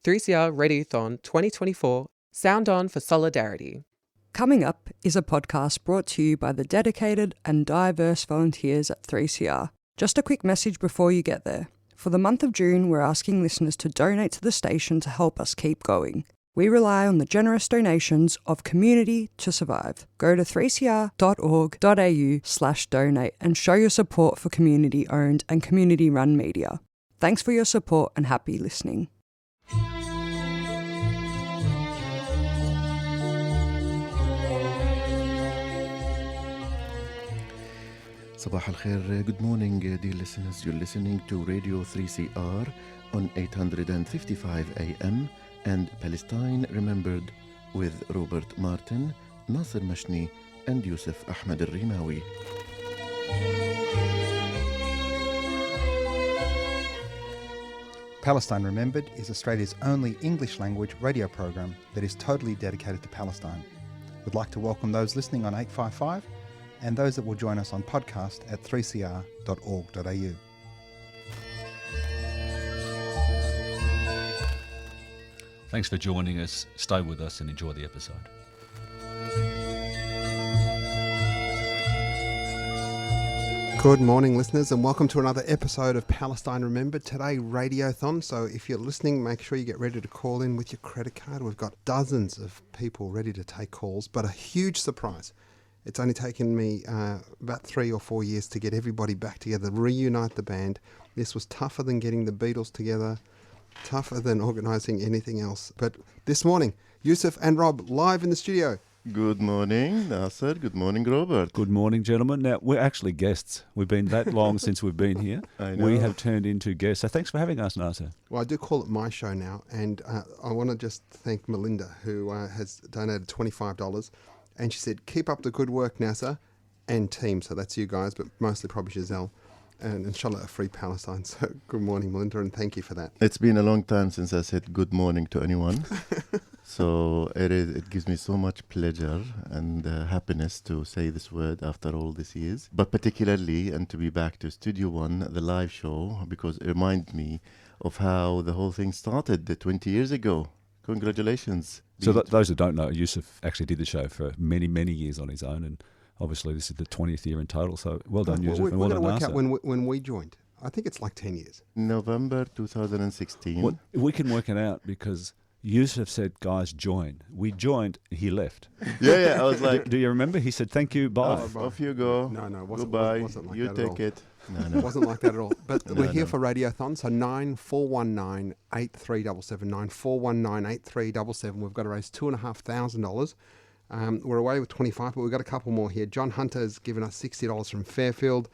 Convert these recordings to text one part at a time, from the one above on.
3CR Radiothon 2024, Sound On for Solidarity. Coming up is a podcast brought to you by the dedicated and diverse volunteers at 3CR. Just a quick message before you get there. For the month of June, we're asking listeners to donate to the station to help us keep going. We rely on the generous donations of community to survive. Go to 3cr.org.au/donate and show your support for community-owned and community-run media. Thanks for your support and happy listening. Sabah al-khair, good morning dear listeners. You're listening to Radio 3CR on 855 AM and Palestine Remembered with Robert Martin, Nasser Mashni and Yusuf Ahmed al-Rimawi. Palestine Remembered is Australia's only English-language radio program that is totally dedicated to Palestine. We'd like to welcome those listening on 855 and those that will join us on podcast at 3cr.org.au. Thanks for joining us. Stay with us and enjoy the episode. Good morning, listeners, and welcome to another episode of Palestine Remembered. Today, Radiothon. So if you're listening, make sure you get ready to call in with your credit card. We've got dozens of people ready to take calls, but a huge surprise. It's only taken me about 3 or 4 years to get everybody back together, reunite the band. This was tougher than getting the Beatles together, tougher than organising anything else. But this morning, Yusuf and Rob live in the studio. Good morning, Nasser. Good morning, Robert. Good morning, gentlemen. Now, we're actually guests. We've been that long since we've been here. I know. We have turned into guests. So thanks for having us, Nasser. Well, I do call it my show now, and I want to just thank Melinda, who has donated $25. And she said, keep up the good work, Nasser, and team. So that's you guys, but mostly probably Giselle. And inshallah, a free Palestine. So good morning, Melinda, and thank you for that. It's been a long time since I said good morning to anyone. So it gives me so much pleasure and happiness to say this word after all these years. But particularly, and to be back to Studio One, the live show, because it reminds me of how the whole thing started 20 years ago. Congratulations. So those who don't know, Yusuf actually did the show for many, many years on his own, and obviously this is the 20th year in total, so well done, Yusuf, and well done, We're going to Nasser. work out when we joined. I think it's like 10 years. November 2016. Well, we can work it out because Yusuf said, guys, join. We joined, he left. Yeah, I was like... Do you remember? He said, thank you, bye. Off you go. No, Goodbye. Wasn't like you that take at all. it. No. It wasn't like that at all. But No, we're here no. for Radiothon, so 9419 8377, 9419 8377. We've got to raise $2,500. We're away with 25, but we've got a couple more here. John Hunter's given us $60 from Fairfield.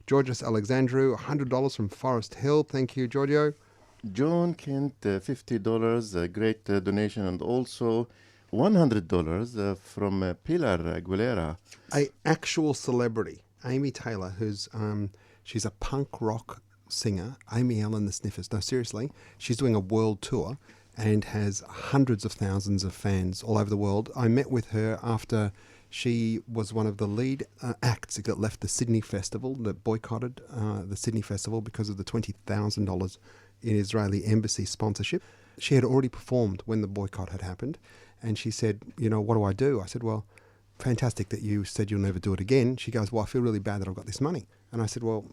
Georgios Alexandru, $100 from Forest Hill. Thank you, Giorgio. John Kent, $50, a great donation, and also $100 from Pilar Aguilera. A actual celebrity, Amy Taylor, who's she's a punk rock singer. Amy Ellen the Sniffers. No, seriously, she's doing a world tour and has hundreds of thousands of fans all over the world. I met with her after she was one of the lead acts that left the Sydney Festival, that boycotted the Sydney Festival because of the $20,000 in Israeli embassy sponsorship. She had already performed when the boycott had happened, and she said, you know, what do I do? I said, well, fantastic that you said you'll never do it again. She goes, well, I feel really bad that I've got this money. And I said, well,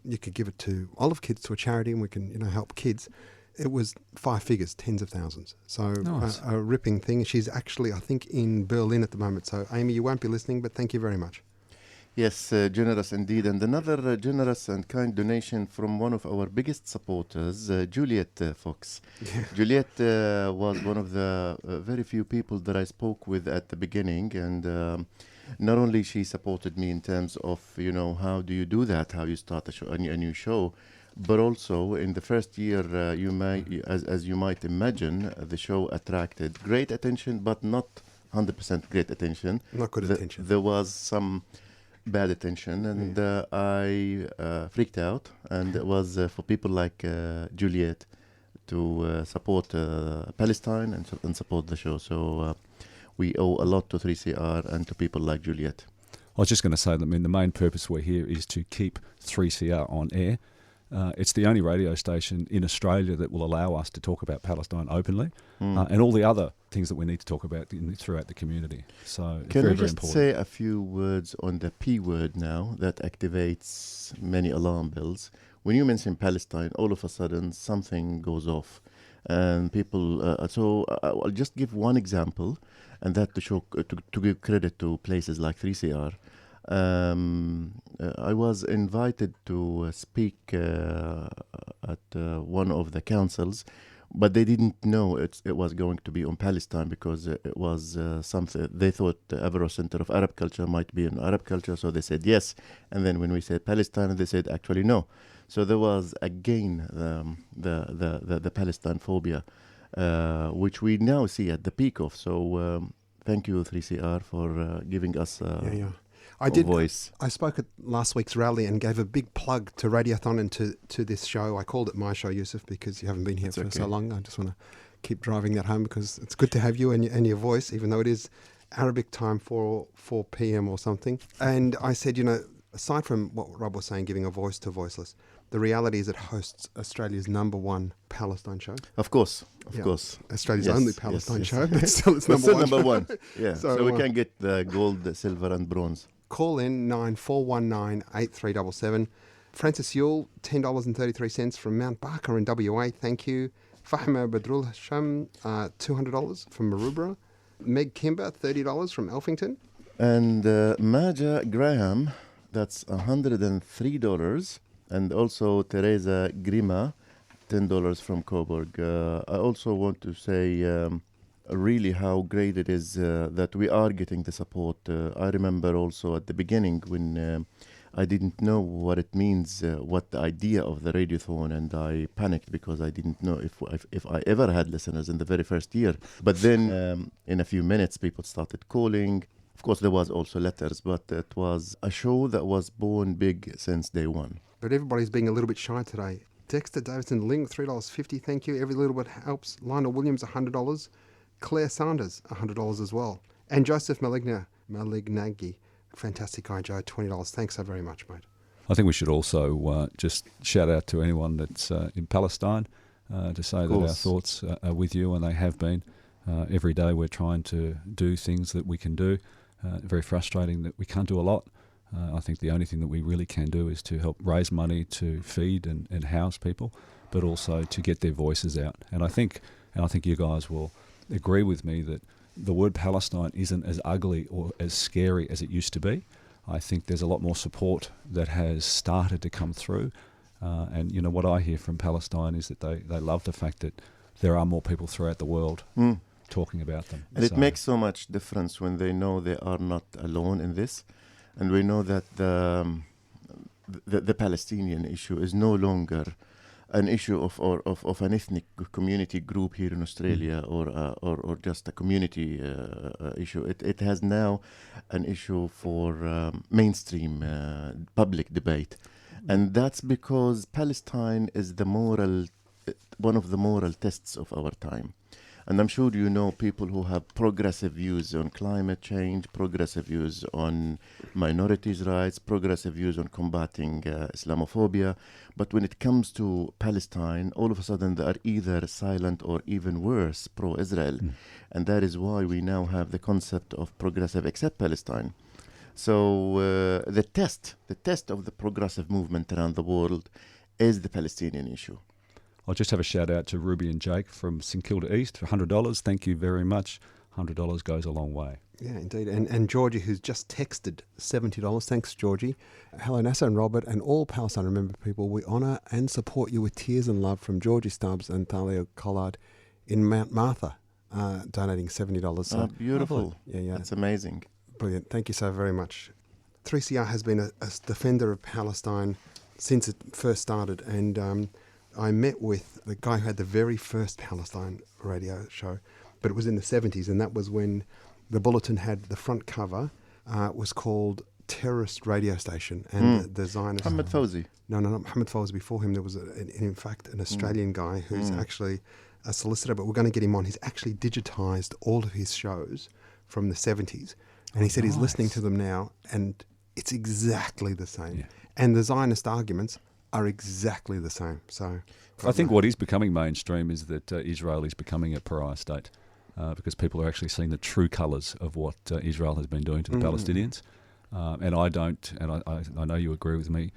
you could give it to Olive Kids, to a charity, and we can, help kids. It was 5 figures, tens of thousands. So Nice. a ripping thing. She's actually, I think, in Berlin at the moment. So Amy, you won't be listening, but thank you very much. Yes, generous indeed. And another generous and kind donation from one of our biggest supporters, Juliet Fox. Juliet was one of the very few people that I spoke with at the beginning. And not only she supported me in terms of, how do you do that, how you start a new show, but also in the first year, as you might imagine, the show attracted great attention, but not 100% great attention. Not good attention. There was some bad attention, and I freaked out, and it was for people like Juliet to support Palestine and support the show. So we owe a lot to 3CR and to people like Juliet. I was just going to say that, the main purpose we're here is to keep 3CR on air. It's the only radio station in Australia that will allow us to talk about Palestine openly, and all the other things that we need to talk about throughout the community. So it's Can very, we very just important. say a few words on the P word now that activates many alarm bells? When you mention Palestine, all of a sudden something goes off. And people, I'll just give one example, and that to show to give credit to places like 3CR. I was invited to speak at one of the councils, but they didn't know it was going to be on Palestine because it was something they thought the Avro Center of Arab Culture might be in Arab culture, so they said yes. And then when we said Palestine, they said actually no. So there was again the Palestine phobia, which we now see at the peak of. So thank you 3CR for giving us I did. voice. I spoke at last week's rally and gave a big plug to Radiothon and to this show. I called it my show, Yusuf, because you haven't been here for so long. I just want to keep driving that home because it's good to have you and your voice, even though it is Arabic time for 4 p.m. or something. And I said, aside from what Rob was saying, giving a voice to voiceless, the reality is it hosts Australia's #1 Palestine show. Of course. Australia's Yes, only yes, Palestine yes. show, but still it's But still number one. number one. Yeah. So we can get the gold, silver, and bronze. Call in 9419-8377. Francis Yule, $10.33 from Mount Barker in WA. Thank you. Fahma Badrul Hasham, $200 from Maroubra. Meg Kimber, $30 from Elphington. And Maja Graham, that's $103. And also Teresa Grima, $10 from Coburg. I also want to say really how great it is that we are getting the support. I remember also at the beginning when I didn't know what it means, what the idea of the radiothon, and I panicked because I didn't know if I ever had listeners in the very first year. But then in a few minutes, people started calling. Of course, there was also letters, but it was a show that was born big since day one. But everybody's being a little bit shy today. Dexter Davidson Link, $3.50. Thank you. Every little bit helps. Lionel Williams, $100. Claire Sanders, $100 as well. And Joseph Malignaggi, fantastic guy, Joe, $20. Thanks so very much, mate. I think we should also just shout out to anyone that's in Palestine to say that our thoughts are with you, and they have been. Every day we're trying to do things that we can do. Very frustrating that we can't do a lot. I think the only thing that we really can do is to help raise money to feed and house people, but also to get their voices out. And I think you guys will agree with me that the word Palestine isn't as ugly or as scary as it used to be. I think there's a lot more support that has started to come through. And what I hear from Palestine is that they love the fact that there are more people throughout the world talking about them. And it makes so much difference when they know they are not alone in this. And we know that the Palestinian issue is no longer an issue of an ethnic community group here in Australia or just a community issue. It has now an issue for mainstream public debate. And that's because Palestine is one of the moral tests of our time. And I'm sure you know people who have progressive views on climate change, progressive views on minorities' rights, progressive views on combating Islamophobia. But when it comes to Palestine, all of a sudden they are either silent or even worse, pro-Israel. And that is why we now have the concept of progressive accept Palestine. So the test of the progressive movement around the world is the Palestinian issue. I'll just have a shout out to Ruby and Jake from St Kilda East for $100. Thank you very much. $100 goes a long way. Yeah, indeed. And Georgie, who's just texted $70. Thanks, Georgie. Hello, Nasser and Robert and all Palestine Remember people. We honour and support you with tears and love from Georgie Stubbs and Thalia Collard in Mount Martha, donating $70. So, beautiful. Yeah. That's amazing. Brilliant. Thank you so very much. 3CR has been a defender of Palestine since it first started, and I met with the guy who had the very first Palestine radio show, but it was in the 70s, and that was when the Bulletin had the front cover was called Terrorist Radio Station, and the Zionist... Mohammed Fawzi. No, not Mohammed Fawzi. Before him, there was, in fact, an Australian guy who's actually a solicitor, but we're going to get him on. He's actually digitised all of his shows from the 70s, and he said he's listening to them now, and it's exactly the same. Yeah. And the Zionist arguments are exactly the same. So I think what is becoming mainstream is that Israel is becoming a pariah state because people are actually seeing the true colours of what Israel has been doing to the Palestinians. And I know you agree with me,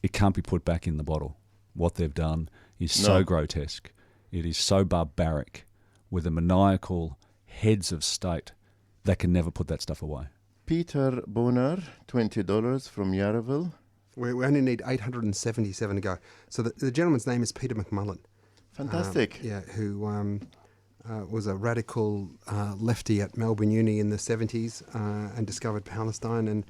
it can't be put back in the bottle. What they've done is so grotesque. It is so barbaric with the maniacal heads of state that can never put that stuff away. Peter Bonner, $20 from Yarraville. We only need 877 to go. So the gentleman's name is Peter McMullen. Fantastic. Who was a radical lefty at Melbourne Uni in the 70s and discovered Palestine and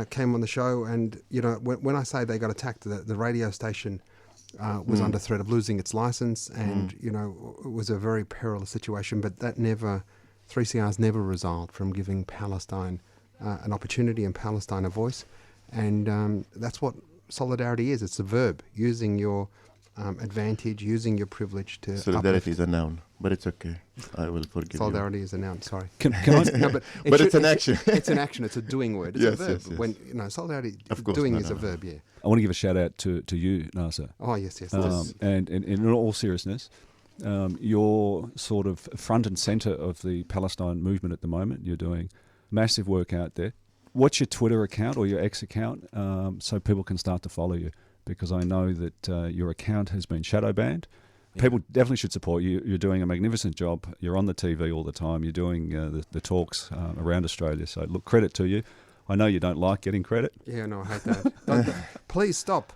came on the show. And, you know, when I say they got attacked, the radio station was under threat of losing its license and, you know, it was a very perilous situation. But that 3CR's never resolved from giving Palestine an opportunity and Palestine a voice. And that's what solidarity is. It's a verb, using your advantage, using your privilege to Solidarity is a noun, but it's okay. I will forgive Solidarity is a noun, sorry. Can I? No, but it's an action. It's an action. It's a doing word. It's Yes, a verb. yes. When, you know, solidarity, Of course, doing no, is no, a no. verb, yeah. I want to give a shout out to you, Nasser. Oh, yes. And in all seriousness, you're sort of front and centre of the Palestine movement at the moment. You're doing massive work out there. What's your Twitter account or your X account so people can start to follow you? Because I know that your account has been shadow banned. Yeah. People definitely should support you. You're doing a magnificent job. You're on the TV all the time. You're doing the talks around Australia. So look, credit to you. I know you don't like getting credit. Yeah, no, I hate that. Please stop.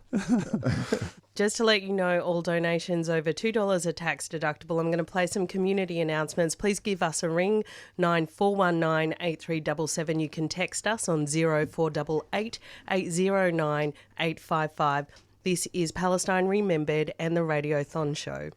Just to let you know, all donations over $2 are tax deductible. I'm going to play some community announcements. Please give us a ring, 9419 8377. You can text us on 0488 809 855. This is Palestine Remembered and the Radiothon Show.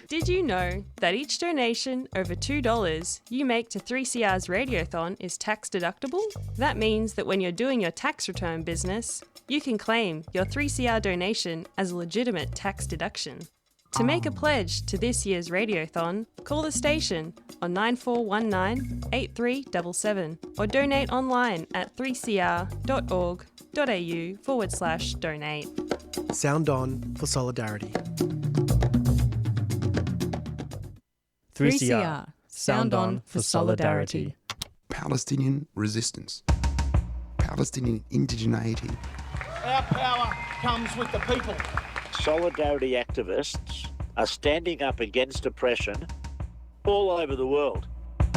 Did you know that each donation over $2 you make to 3CR's Radiothon is tax deductible? That means that when you're doing your tax return business, you can claim your 3CR donation as a legitimate tax deduction. To make a pledge to this year's Radiothon, call the station on 9419 8377 or donate online at 3cr.org.au/donate. Sound on for solidarity. 3CR. Sound on for solidarity. Palestinian resistance. Palestinian indigeneity. Our power comes with the people. Solidarity activists are standing up against oppression all over the world.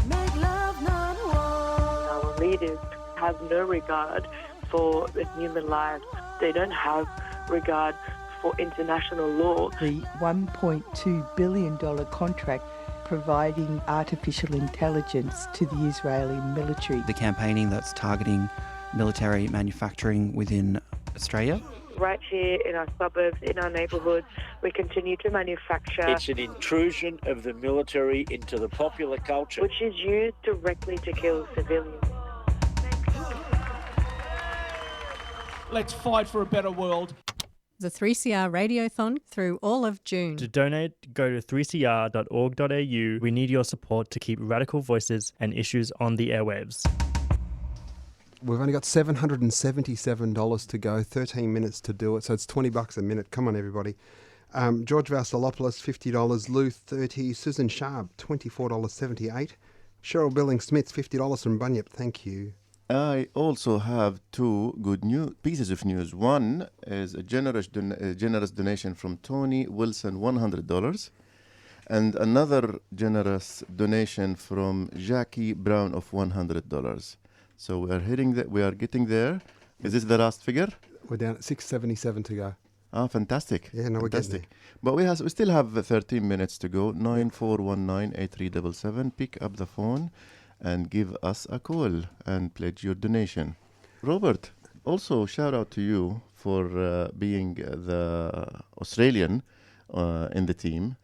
Make love, not war. Our leaders have no regard for the human lives. They don't have regard for international law. The $1.2 billion contract providing artificial intelligence to the Israeli military. The campaigning that's targeting military manufacturing within Australia. Right here in our suburbs, in our neighbourhoods, we continue to manufacture. It's an intrusion of the military into the popular culture, which is used directly to kill civilians. Let's fight for a better world. The 3CR Radiothon through all of June. To donate, go to 3cr.org.au. We need your support to keep radical voices and issues on the airwaves. We've only got $777 to go, 13 minutes to do it, so it's $20 a minute. Come on, everybody. George Vasilopoulos, $50. Lou, $30. Susan Sharp, $24.78. Cheryl Billing-Smith, $50 from Bunyip. Thank you. I also have two good pieces of news. One is a generous donation from Tony Wilson, $100. And another generous donation from Jackie Brown of $100. So we are getting there. Is this the last figure? We're down at 677 to go. Ah, fantastic. Yeah, no, we're getting there. But we still have 13 minutes to go. 9419-8377. Pick up the phone and give us a call and pledge your donation. Robert, also shout out to you for being the Australian in the team.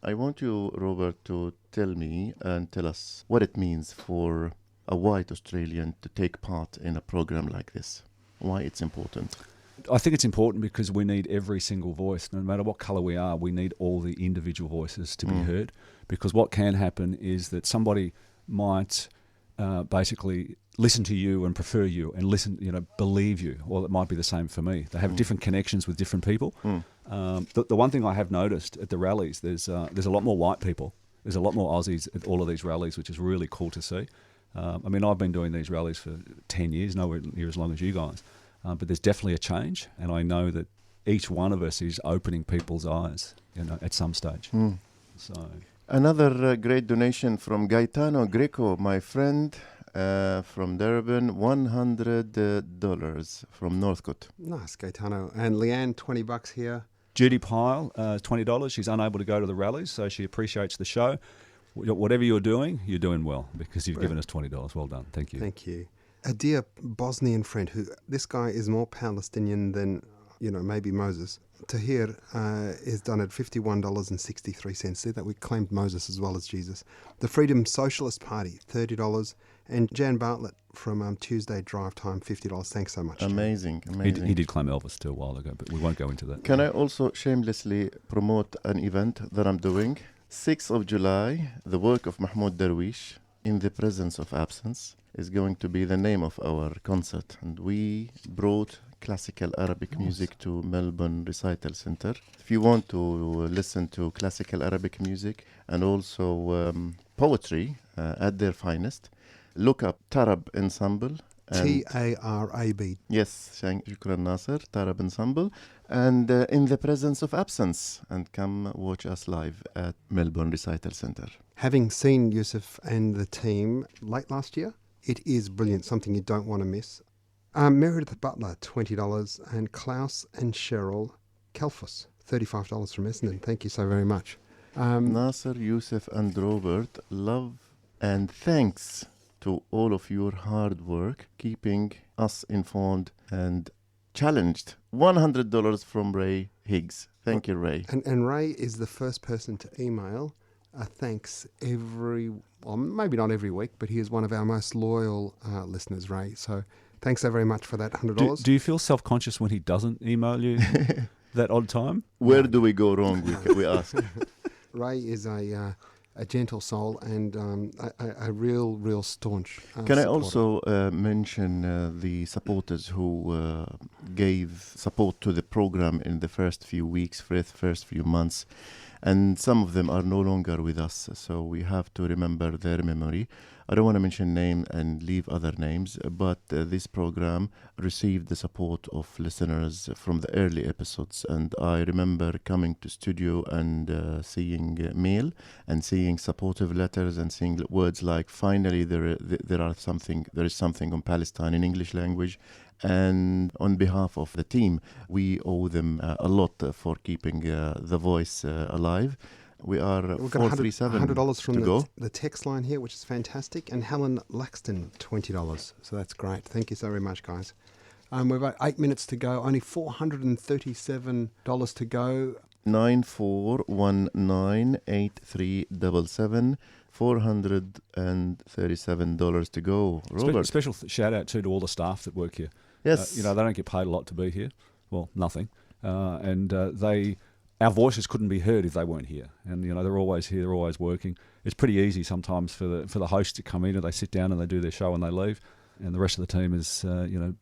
I want you, Robert, to tell me and tell us what it means for a white Australian to take part in a program like this. Why it's important. I think it's important because we need every single voice. No matter what colour we are, we need all the individual voices to be heard. Because what can happen is that somebody might basically listen to you and prefer you and believe you. Well, it might be the same for me. They have different connections with different people. The one thing I have noticed at the rallies, there's a lot more white people. There's a lot more Aussies at all of these rallies, which is really cool to see. I've been doing these rallies for 10 years, nowhere near as long as you guys. But there's definitely a change, and I know that each one of us is opening people's eyes, at some stage. So another great donation from Gaetano Greco, my friend from Durban, $100 from Northcote. Nice, Gaetano. And Leanne, $20 here. Judy Pyle, $20. She's unable to go to the rallies, so she appreciates the show. Whatever you're doing well, because you've given us $20. Well done. Thank you. Thank you. A dear Bosnian friend, this guy is more Palestinian than, maybe Moses. Tahir is done at $51.63. See that we claimed Moses as well as Jesus. The Freedom Socialist Party, $30. And Jan Bartlett from Tuesday Drive Time, $50. Thanks so much. Amazing. He did claim Elvis too a while ago, but we won't go into that. Can I also shamelessly promote an event that I'm doing? 6th of July, the work of Mahmoud Darwish, In the Presence of Absence, is going to be the name of our concert. And we brought classical Arabic music to Melbourne Recital Centre. If you want to listen to classical Arabic music and also poetry at their finest, look up Tarab Ensemble. Tarab. Yes, Shukran Nasser, Tarab Ensemble. And In the Presence of Absence. And come watch us live at Melbourne Recital Centre. Having seen Yusuf and the team late last year, it is brilliant, something you don't want to miss. Meredith Butler, $20. And Klaus and Cheryl Kelfus, $35 from Essendon. Thank you so very much. Nasser, Yusuf and Robert, love and thanks to all of your hard work, keeping us informed and challenged. $100 from Ray Higgs. Thank you, Ray. And Ray is the first person to email thanks maybe not every week, but he is one of our most loyal listeners, Ray. So thanks so very much for that $100. Do you feel self-conscious when he doesn't email you that odd time? Where do we go wrong, we ask. Ray is a gentle soul and a real staunch Can I supporter. also mention the supporters who gave support to the program in the first few weeks, first few months, and some of them are no longer with us, so we have to remember their memory. I don't want to mention name and leave other names, but this program received the support of listeners from the early episodes, and I remember coming to studio and seeing mail and seeing supportive letters and seeing words like "finally there is something on Palestine in English language." And on behalf of the team, we owe them a lot for keeping the voice alive. We've got $100 from the text line here, which is fantastic. And Helen Laxton, $20. So that's great. Thank you so very much, guys. We've got 8 minutes to go. Only $437 to go. 94198377. $437 to go. Robert. Special shout out to all the staff that work here. Yes. They don't get paid a lot to be here. Well, nothing. Our voices couldn't be heard if they weren't here. And, they're always here, they're always working. It's pretty easy sometimes for the host to come in and they sit down and they do their show and they leave. And the rest of the team is,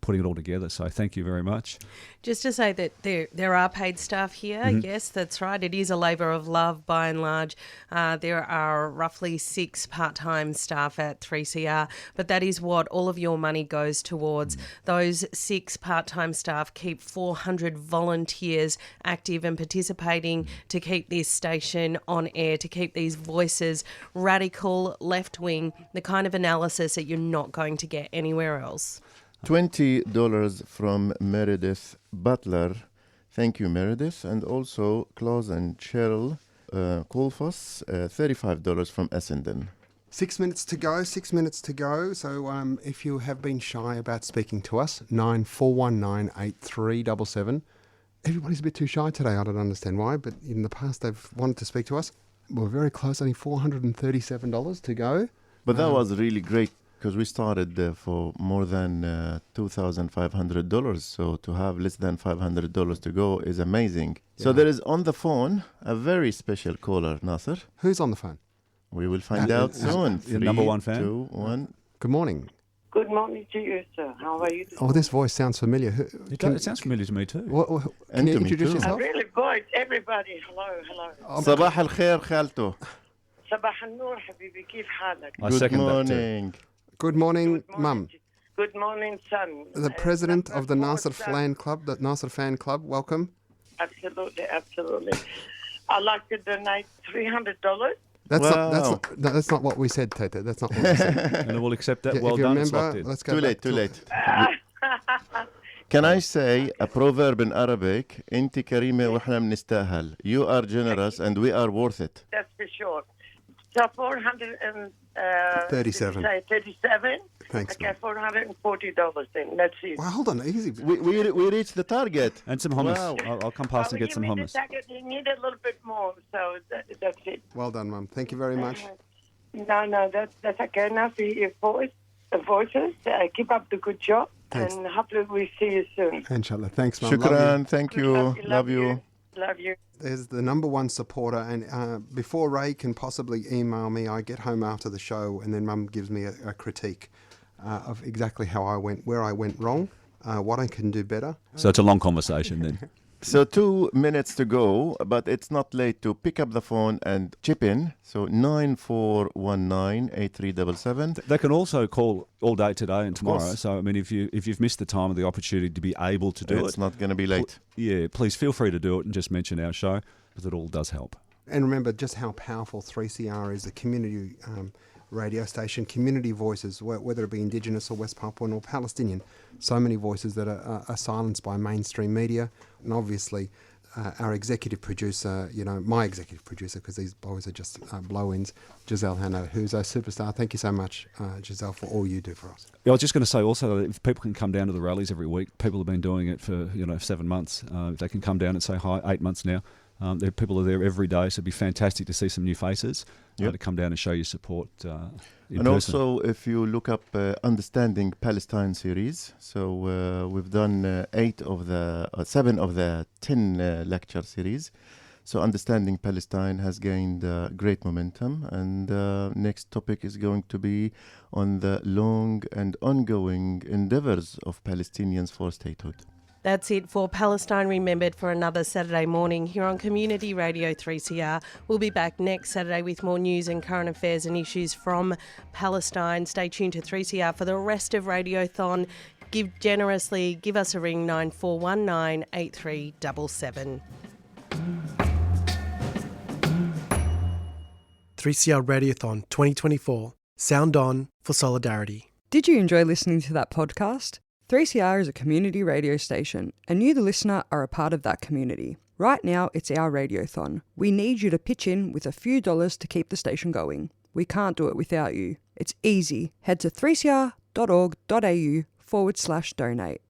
putting it all together. So thank you very much. Just to say that there are paid staff here. Mm-hmm. Yes, that's right. It is a labour of love by and large. There are roughly 6 part-time staff at 3CR, but that is what all of your money goes towards. Those 6 part-time staff keep 400 volunteers active and participating to keep this station on air, to keep these voices radical, left-wing, the kind of analysis that you're not going to get anywhere else. $20 from Meredith Butler. Thank you, Meredith. And also Klaus and Cheryl Kolfos, $35 from Essendon. 6 minutes to go. So if you have been shy about speaking to us, 94198377. Everybody's a bit too shy today. I don't understand why, but in the past they've wanted to speak to us. We're very close, only $437 to go. But that was really great, because we started for more than $2,500. So to have less than $500 to go is amazing. Yeah. So there is on the phone a very special caller, Nasser. Who's on the phone? We will find out soon. Your number one fan? 2, 1. Good morning. Good morning to you, sir. How are you doing? Oh, this voice sounds familiar. It sounds familiar to me too. Can you introduce yourself? Really, boys, everybody. Hello. صباح الخير خالته. صباح النور حبيبي كيف حالك? Good morning. Good morning, Mum. Good morning, son. The president of the Nasser Fan Club, welcome. Absolutely. I'd like to donate $300. That's not what we said, Tete. That's not what we said. And we'll accept that. Yeah, Well if you done. remember, let's go Too late. Can I say a proverb in Arabic? أنت كريمة وإحنا بنستاهل. You are generous and we are worth it. That's for sure. So 37. 37. Thanks, Okay, $440 then. Let's see. Well, hold on, easy. We reached the target. And some hummus. Wow. I'll come past and get some hummus. You need a little bit more, so that's it. Well done, Mum. Thank you very much. No, that's okay. Now for your voices. Keep up the good job. Thanks. And hopefully we'll see you soon. Inshallah. Thanks, Mum. Shukran. Thank you. Love you. There's the number one supporter, and before Ray can possibly email me, I get home after the show, and then Mum gives me a critique of exactly how I went, where I went wrong, what I can do better. So it's a long conversation then. So 2 minutes to go, but it's not late to pick up the phone and chip in. So 94198377. They can also call all day today and tomorrow. course. So I mean, if you've missed the time or the opportunity to be able to do it, It's not going to be late. Please feel free to do it and just mention our show, because it all does help. And remember just how powerful 3CR is, a community radio station, community voices, whether it be Indigenous or West Papuan or Palestinian. So many voices that are silenced by mainstream media. And obviously our executive producer, my executive producer, because these boys are just blow-ins, Giselle Hanno, who's a superstar. Thank you so much, Giselle, for all you do for us. Yeah, I was just going to say also that if people can come down to the rallies every week, people have been doing it for 7 months. They can come down and say hi, 8 months now. People are there every day, so it'd be fantastic to see some new faces to come down and show your support in person. Also, if you look up Understanding Palestine series, so we've done 7 of the 10 lecture series. So Understanding Palestine has gained great momentum, and next topic is going to be on the long and ongoing endeavors of Palestinians for statehood. That's it for Palestine Remembered for another Saturday morning here on Community Radio 3CR. We'll be back next Saturday with more news and current affairs and issues from Palestine. Stay tuned to 3CR for the rest of Radiothon. Give generously. Give us a ring, 9419 8377. 3CR Radiothon 2024. Sound on for solidarity. Did you enjoy listening to that podcast? 3CR is a community radio station, and you, the listener, are a part of that community. Right now, it's our radiothon. We need you to pitch in with a few dollars to keep the station going. We can't do it without you. It's easy. Head to 3cr.org.au/donate.